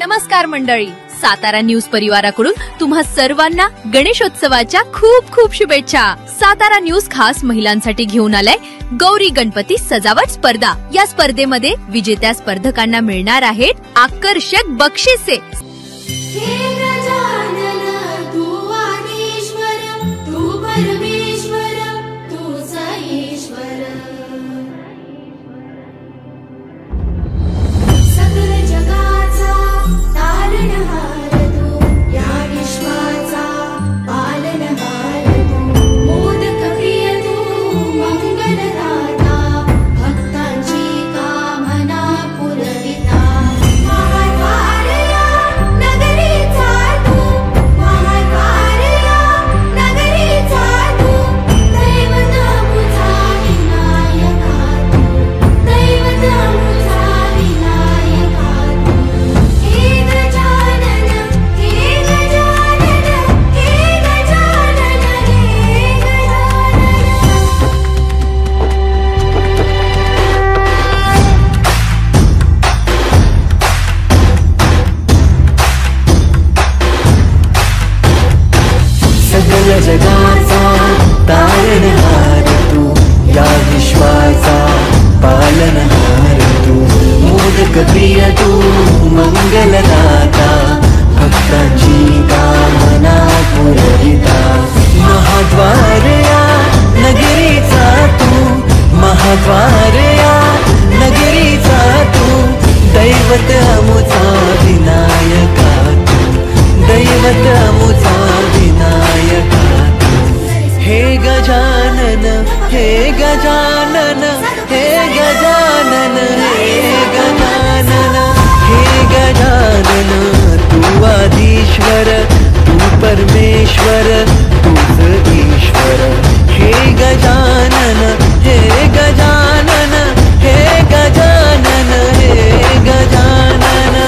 नमस्कार मंडळी, सातारा न्यूज परिवाराकडून तुम्हा सर्वांना गणेशोत्सवाच्या खूप खूप शुभेच्छा। सातारा न्यूज खास महिलांसाठी घेऊन आलाय गौरी गणपती सजावट स्पर्धा। या स्पर्धेमध्ये विजेत्या स्पर्धकांना मिळणार आहेत आकर्षक बक्षिसे। जगाचा तारणहार तू, या विश्वाचा पालनहार तू, मोदक प्रिय तू, मंगलदाता, भक्तांची कामना पुरविता। महाद्वार या नगरीचा तू, महाद्वार या नगरीचा तू, दैवत अमुचा विनायका तू, दैवत अमुचा विनायका। हे गजानन, हे गजानन, हे गजानन, हे गजानन, हे गजानन, तू आदिश्वर, तू परमेश्वर, तूच ईश्वर। हे गजानन, हे गजानन, हे गजानन, हे गजानन।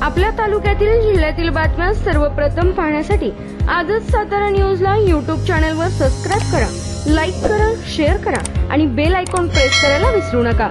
आपल्या तालुक्यातील जिल्ह्यातील बातम्या सर्वप्रथम पाहण्यासाठी आजच सातारा न्यूजला YouTube चॅनलवर सबस्क्राइब करा, लाईक करा, शेअर करा आणि बेल आयकॉन प्रेस करायला विसरू नका।